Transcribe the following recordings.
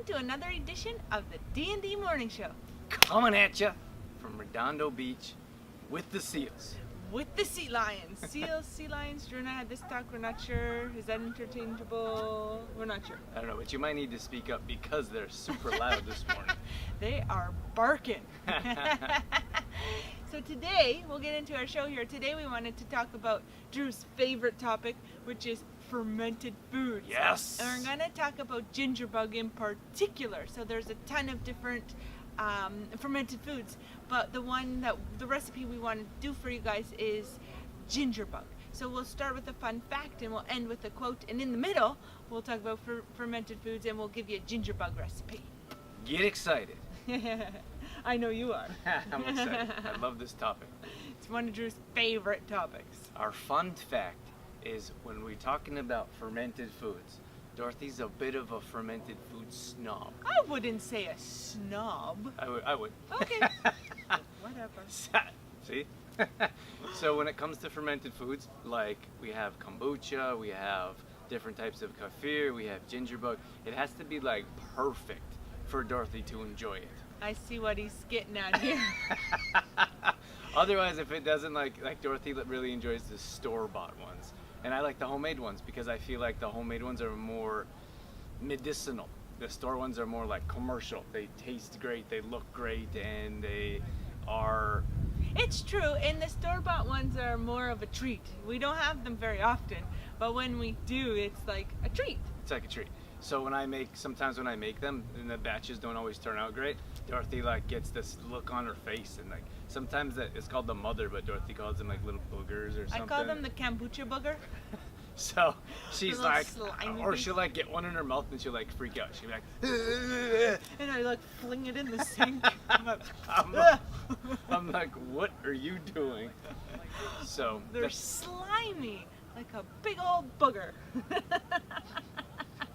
to another edition of the D&D Morning Show. Coming at you from Redondo Beach with the seals. With the sea lions. Seals, sea lions, Drew and I had this talk, we're not sure. Is that interchangeable? We're not sure. I don't know, but you might need to speak up because they're super loud this morning. They are barking. So today, we'll get into our show here. Today we wanted to talk about Drew's favorite topic, which is fermented foods. Yes! And we're going to talk about gingerbug in particular. So there's a ton of different fermented foods, but the recipe we want to do for you guys is gingerbug. So we'll start with a fun fact and we'll end with a quote, and in the middle we'll talk about fermented foods and we'll give you a gingerbug recipe. Get excited. I know you are. I'm excited. I love this topic. It's one of Drew's favorite topics. Our fun fact is when we're talking about fermented foods, Dorothy's a bit of a fermented food snob. I wouldn't say a snob. I would. Okay. Whatever. See? So when it comes to fermented foods, like we have kombucha, we have different types of kefir, we have gingerbug, it has to be like perfect for Dorothy to enjoy it. I see what he's getting at here. Otherwise, if it doesn't, like Dorothy really enjoys the store-bought ones. And I like the homemade ones because I feel like the homemade ones are more medicinal. The store ones are more like commercial. They taste great, they look great, and they are... It's true, and the store-bought ones are more of a treat. We don't have them very often, but when we do, it's like a treat. It's like a treat. So sometimes when I make them, and the batches don't always turn out great, Dorothy like gets this look on her face, and like sometimes it's called the mother, but Dorothy calls them like little boogers or something. I call them the kombucha booger. So she's like, or thing. she'll like get one in her mouth and she'll like freak out. She'll be like, and I like fling it in the sink. I'm like, what are you doing? So they're slimy, like a big old booger.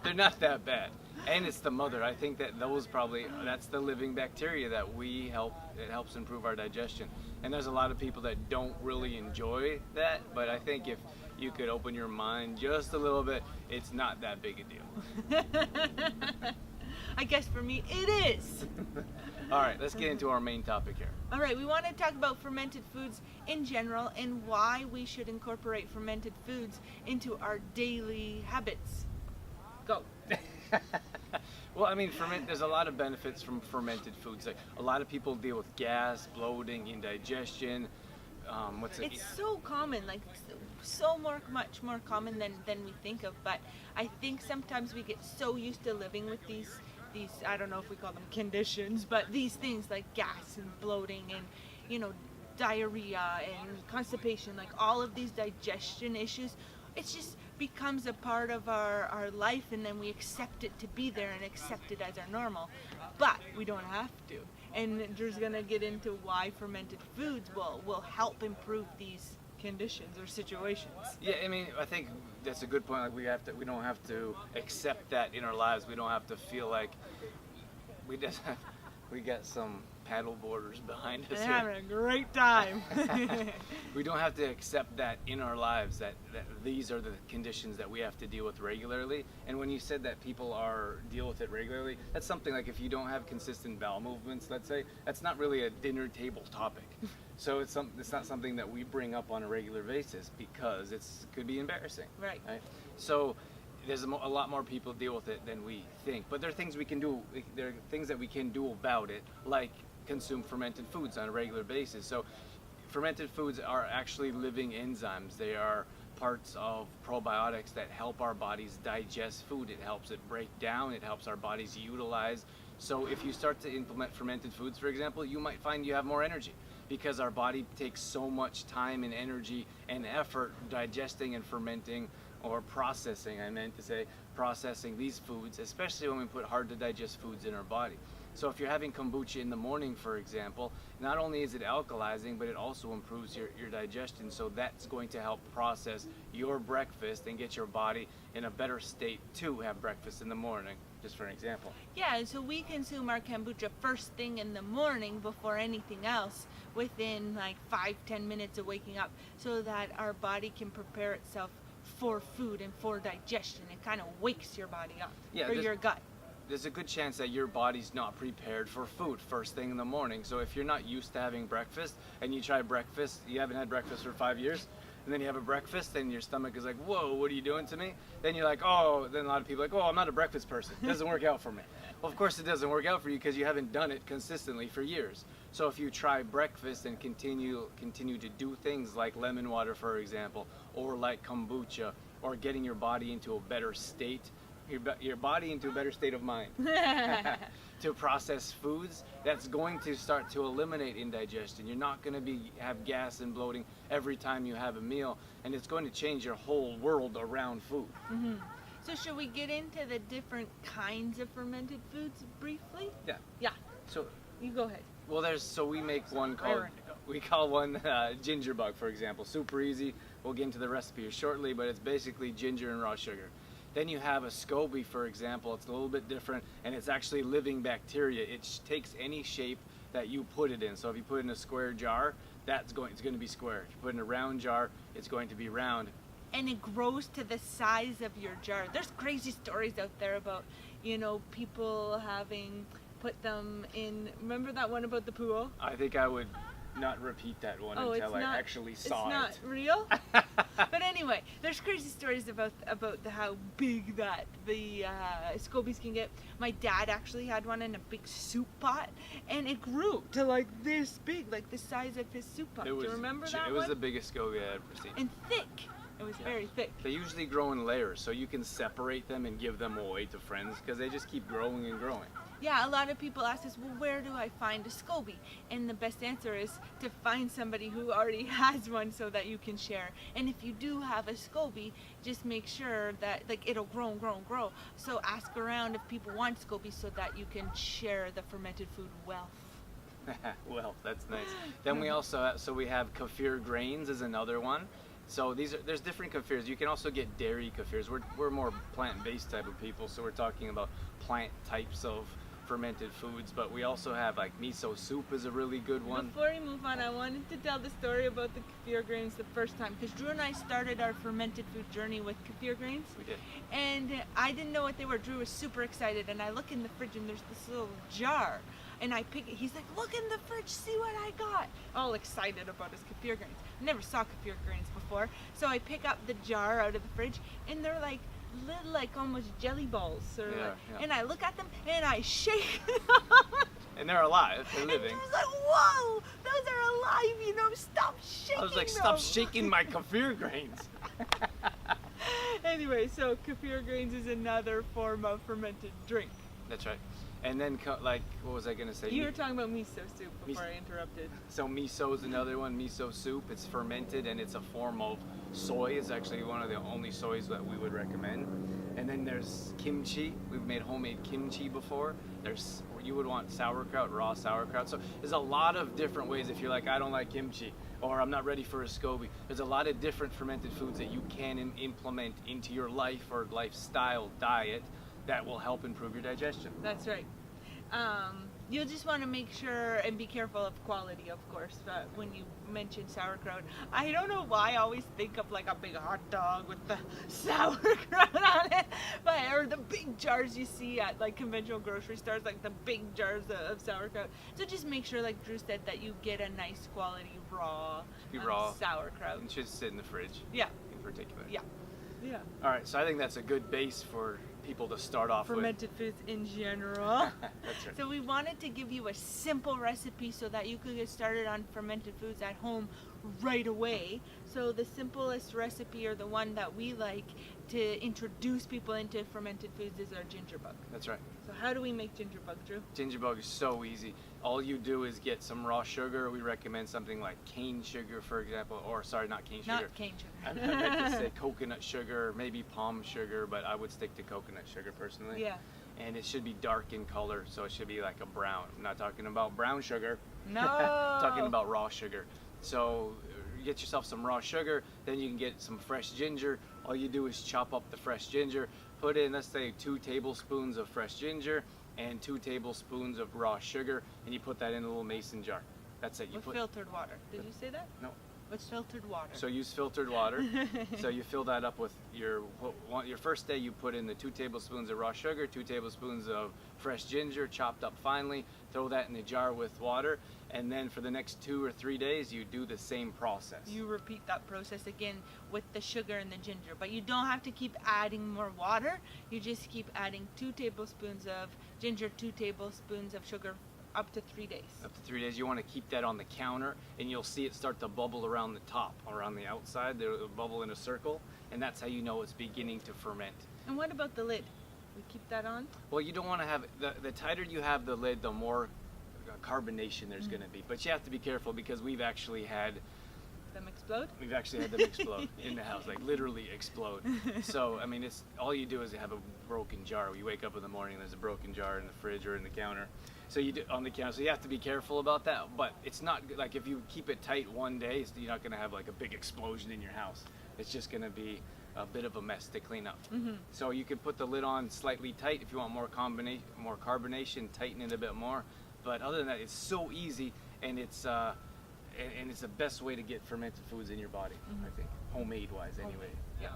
They're not that bad. And it's the mother. I think that that's the living bacteria that it helps improve our digestion. And there's a lot of people that don't really enjoy that, but I think if you could open your mind just a little bit, it's not that big a deal. I guess for me it is. All right, let's get into our main topic here. All right, we want to talk about fermented foods in general and why we should incorporate fermented foods into our daily habits. Go. Well, I mean, there's a lot of benefits from fermented foods. Like a lot of people deal with gas, bloating, indigestion. It's so common, like much more common than we think of. But I think sometimes we get so used to living with these I don't know if we call them conditions, but these things like gas and bloating and diarrhea and constipation, like all of these digestion issues. It just becomes a part of our life, and then we accept it to be there and accept it as our normal. But we don't have to. And Drew's going to get into why fermented foods will help improve these conditions or situations. Yeah, I mean, I think that's a good point. Like we don't have to accept that in our lives. We don't have to feel like we got some paddle boarders behind us. They're having a great time. We don't have to accept that in our lives, that these are the conditions that we have to deal with regularly. And when you said that people deal with it regularly, that's something like if you don't have consistent bowel movements, let's say, that's not really a dinner table topic. So it's not something that we bring up on a regular basis because it could be embarrassing. Right. So there's a lot more people deal with it than we think. But there are things we can do. There are things that we can do about it, like consume fermented foods on a regular basis. So fermented foods are actually living enzymes. They are parts of probiotics that help our bodies digest food. It helps it break down. It helps our bodies utilize. So if you start to implement fermented foods, for example, you might find you have more energy because our body takes so much time and energy and effort digesting and fermenting, or processing, I meant to say, processing these foods, especially when we put hard to digest foods in our body. So if you're having kombucha in the morning, for example, not only is it alkalizing, but it also improves your digestion. So that's going to help process your breakfast and get your body in a better state to have breakfast in the morning, just for an example. Yeah, so we consume our kombucha first thing in the morning before anything else within like 5-10 minutes of waking up so that our body can prepare itself for food and for digestion. It kind of wakes your body up, or your gut. there's a good chance that your body's not prepared for food first thing in the morning. So if you're not used to having breakfast and you try breakfast, you haven't had breakfast for 5 years, and then you have a breakfast and your stomach is like, whoa, what are you doing to me? Then you're like, oh, then a lot of people are like, oh, I'm not a breakfast person. It doesn't work out for me. Well, of course it doesn't work out for you because you haven't done it consistently for years. So if you try breakfast and continue to do things like lemon water, for example, or like kombucha, or getting your body into a better state, your body into a better state of mind to process foods, that's going to start to eliminate indigestion. You're not going to have gas and bloating every time you have a meal, and it's going to change your whole world around food. Mm-hmm. So should we get into the different kinds of fermented foods briefly? Yeah. Yeah. So you go ahead. well, we make one called, we call one ginger bug, for example. Super easy. We'll get into the recipe shortly, but it's basically ginger and raw sugar. Then you have a SCOBY, for example. It's a little bit different, and it's actually living bacteria. It takes any shape that you put it in. So if you put it in a square jar, it's going to be square. If you put it in a round jar, it's going to be round. And it grows to the size of your jar. There's crazy stories out there about, people having put them in. Remember that one about the pool? I think I would not repeat that one until I actually saw it. It's not real? But anyway, there's crazy stories about how big that the scobies can get. My dad actually had one in a big soup pot, and it grew to like this big, like the size of his soup pot. Do you remember that one? It was the biggest SCOBY I ever seen. And thick. It was very thick. They usually grow in layers, so you can separate them and give them away to friends because they just keep growing and growing. Yeah, a lot of people ask us, well, where do I find a SCOBY? And the best answer is to find somebody who already has one so that you can share. And if you do have a SCOBY, just make sure that it'll grow and grow and grow. So ask around if people want SCOBY so that you can share the fermented food wealth. Well, that's nice. Then we also we have kefir grains is another one. So there's different kefirs. You can also get dairy kefirs. We're more plant-based type of people, so we're talking about plant types of fermented foods, but we also have like miso soup is a really good one. Before we move on, I wanted to tell the story about the kefir grains the first time, because Drew and I started our fermented food journey with kefir grains. We did. And I didn't know what they were. Drew was super excited, and I look in the fridge and there's this little jar, and I pick it. He's like, look in the fridge, see what I got. All excited about his kefir grains. I never saw kefir grains before, so I pick up the jar out of the fridge, and they're like little, like almost jelly balls, and I look at them and I shake them. And they're alive, they're living. And I was like, whoa, those are alive, stop shaking I was like, them. stop shaking my kefir grains. Anyway, so kefir grains is another form of fermented drink. That's right. And then, what was I going to say? You were talking about miso soup before I interrupted. So miso is another one, miso soup. It's fermented and it's a form of soy. It's actually one of the only soys that we would recommend. And then there's kimchi. We've made homemade kimchi before. You would want sauerkraut, raw sauerkraut. So there's a lot of different ways if you're like, I don't like kimchi, or I'm not ready for a SCOBY. There's a lot of different fermented foods that you can implement into your life or lifestyle diet that will help improve your digestion. That's right. You'll just want to make sure and be careful of quality, of course, when you mention sauerkraut. I don't know why I always think of like a big hot dog with the sauerkraut on it, or the big jars you see at like conventional grocery stores, like the big jars of sauerkraut. So just make sure, like Drew said, that you get a nice quality raw sauerkraut. It should sit in the fridge. Yeah. In particular. Yeah. Yeah. All right, so I think that's a good base for people to start off fermented foods in general. That's right. So we wanted to give you a simple recipe so that you could get started on fermented foods at home right away. So the simplest recipe, or the one that we like to introduce people into fermented foods, is our ginger bug. That's right. So how do we make ginger bug, Drew? Ginger bug is so easy. All you do is get some raw sugar. We recommend something like cane sugar, for example, or sorry, not cane sugar. Not cane sugar. I meant to say coconut sugar, maybe palm sugar, but I would stick to coconut sugar personally. Yeah. And it should be dark in color, so it should be like a brown. I'm not talking about brown sugar. No. I'm talking about raw sugar. So get yourself some raw sugar, then you can get some fresh ginger. All you do is chop up the fresh ginger, put in, let's say, 2 tablespoons of fresh ginger and 2 tablespoons of raw sugar, and you put that in a little mason jar. That's it. With filtered water. Did you say that? No. With filtered water. So use filtered water. So you fill that up with your first day. You put in the 2 tablespoons of raw sugar, 2 tablespoons of fresh ginger chopped up finely. Throw that in a jar with water, and then for the next 2 or 3 days you do the same process. You repeat that process again with the sugar and the ginger, but you don't have to keep adding more water. You just keep adding 2 tablespoons of ginger, 2 tablespoons of sugar, up to 3 days. Up to 3 days. You want to keep that on the counter, and you'll see it start to bubble around the top, around the outside. It'll bubble in a circle, and that's how you know it's beginning to ferment. And what about the lid? We keep that on? Well, you don't want to have the tighter you have the lid, the more carbonation there's going to be. But you have to be careful, because we've actually had them explode? We've actually had them explode in the house, like literally explode. So, I mean, it's all you do is have a broken jar. You wake up in the morning, there's a broken jar in the fridge or in the counter. So you do on the counter. So you have to be careful about that. But it's not like if you keep it tight one day, you're not going to have like a big explosion in your house. It's just going to be a bit of a mess to clean up. So you can put the lid on slightly tight if you want more carbonation, tighten it a bit more. But other than that, it's so easy, and it's the best way to get fermented foods in your body, I think, homemade wise anyway. Yeah.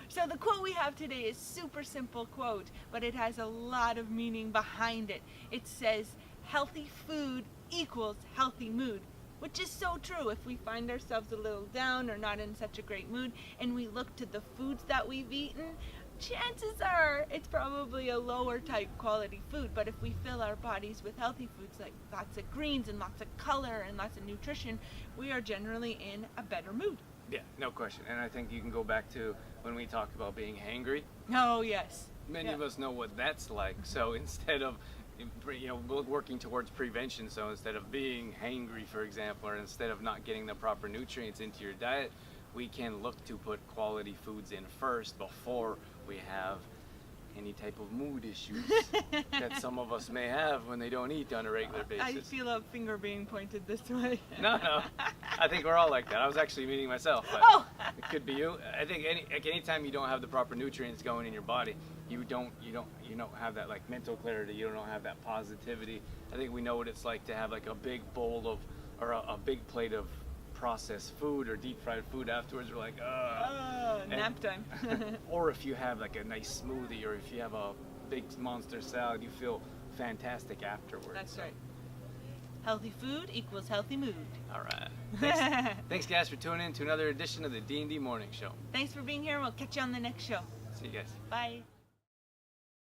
So the quote we have today is super simple quote, but it has a lot of meaning behind it. It says, healthy food equals healthy mood, which is so true. If we find ourselves a little down or not in such a great mood, and we look to the foods that we've eaten, chances are it's probably a lower type quality food. But if we fill our bodies with healthy foods, like lots of greens and lots of color and lots of nutrition, we are generally in a better mood. Yeah, no question. And I think you can go back to when we talked about being hangry. Oh, yes. Many of us know what that's like. So instead of working towards prevention, so instead of being hangry, for example, or instead of not getting the proper nutrients into your diet, we can look to put quality foods in first before we have any type of mood issues that some of us may have when they don't eat on a regular basis. I feel a finger being pointed this way. No, I think we're all like that. I was actually meaning myself, but it could be you. I think anytime you don't have the proper nutrients going in your body, you don't have that like mental clarity. You don't have that positivity. I think we know what it's like to have like a big bowl of, or a big plate of processed food or deep fried food afterwards. We're like, nap time. Or if you have like a nice smoothie, or if you have a big monster salad, you feel fantastic afterwards. That's right. Healthy food equals healthy mood. All right. Thanks guys for tuning in to another edition of the D&D Morning Show. Thanks for being here. We'll catch you on the next show. See you guys. Bye.